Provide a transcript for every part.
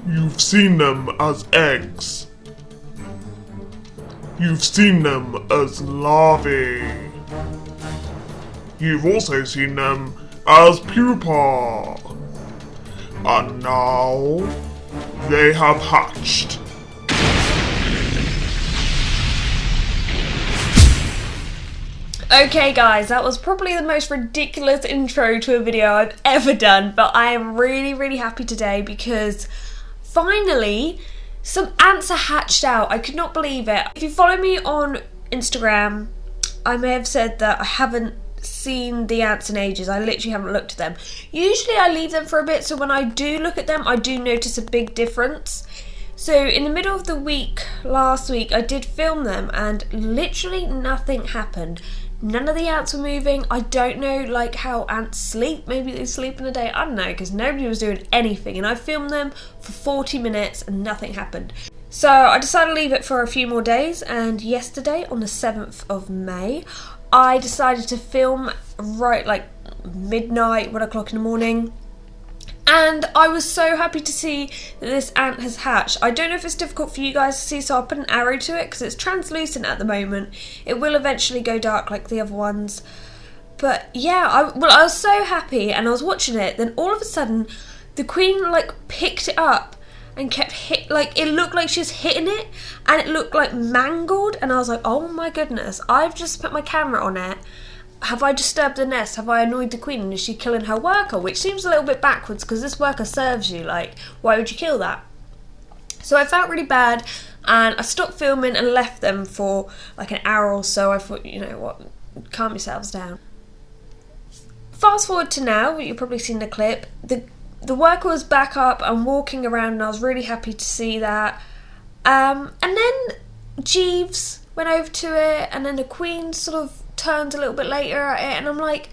You've seen them as eggs. You've seen them as larvae. You've also seen them as pupa. And now they have hatched. Okay guys, that was probably the most ridiculous intro to a video I've ever done, but I am really happy today because finally some ants are hatched out. I could not believe it. If you follow me on Instagram, I may have said that I haven't seen the ants in ages. I literally haven't looked at them. Usually I leave them for a bit, so when I do look at them I do notice a big difference. So in the middle of the week, last week, I did film them and literally nothing happened. None of the ants were moving. I don't know like how ants sleep. Maybe they sleep in the day. I don't know, because nobody was doing anything. And I filmed them for 40 minutes and nothing happened. So I decided to leave it for a few more days. And yesterday, on the 7th of May, I decided to film right like midnight, 1 o'clock in the morning. And I was so happy to see that this ant has hatched. I don't know if it's difficult for you guys to see, so I'll put an arrow to it because it's translucent at the moment. It will eventually go dark like the other ones. But yeah, I was so happy and I was watching it. Then all of a sudden, the queen like picked it up and kept it looked like she was hitting it and it looked like mangled. And I was like, oh my goodness, I've just put my camera on it. Have I disturbed the nest? Have I annoyed the queen? And is she killing her worker? Which seems a little bit backwards because this worker serves you. Like, why would you kill that? So I felt really bad and I stopped filming and left them for like an hour or so. I thought, you know what, calm yourselves down. Fast forward to now, you've probably seen the clip. The worker was back up and walking around and I was really happy to see that. And then Jeeves went over to it and then the queen sort of turned a little bit later at it and I'm like,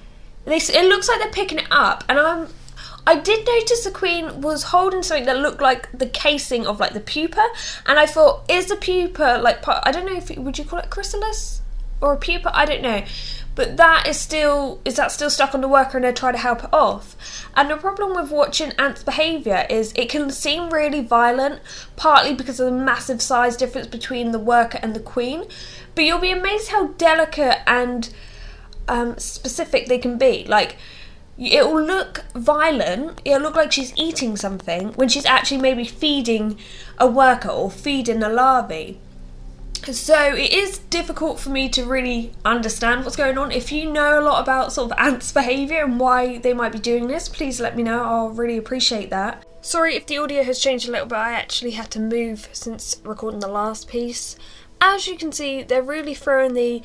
it looks like they're picking it up and I did notice the queen was holding something that looked like the casing of like the pupa and I thought, is the pupa like part, I don't know if would you call it chrysalis or a pupa, I don't know, but that is that still stuck on the worker and they're trying to help it off. And the problem with watching ants' behaviour is it can seem really violent, partly because of the massive size difference between the worker and the queen, but you'll be amazed how delicate and specific they can be. Like, it will look violent, it'll look like she's eating something when she's actually maybe feeding a worker or feeding a larvae. So it is difficult for me to really understand what's going on. If you know a lot about sort of ants' behaviour and why they might be doing this, please let me know. I'll really appreciate that. Sorry if the audio has changed a little bit. I actually had to move since recording the last piece. As you can see, they're really throwing the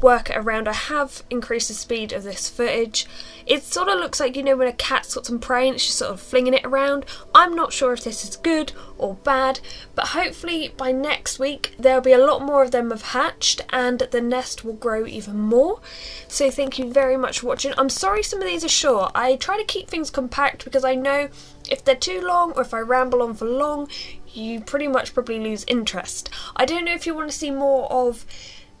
worker around. I have increased the speed of this footage. It sort of looks like, you know, when a cat's got some prey and it's just sort of flinging it around. I'm not sure if this is good or bad, but hopefully by next week there'll be a lot more of them have hatched and the nest will grow even more. So thank you very much for watching. I'm sorry some of these are short. I try to keep things compact because I know if they're too long or if I ramble on for long, you pretty much probably lose interest. I don't know if you want to see more of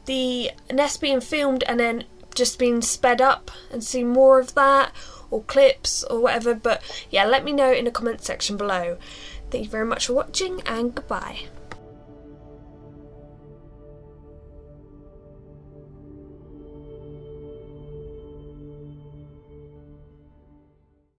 the nest being filmed and then just being sped up and see more of that or clips or whatever, but yeah, let me know in the comment section below. Thank you very much for watching and goodbye.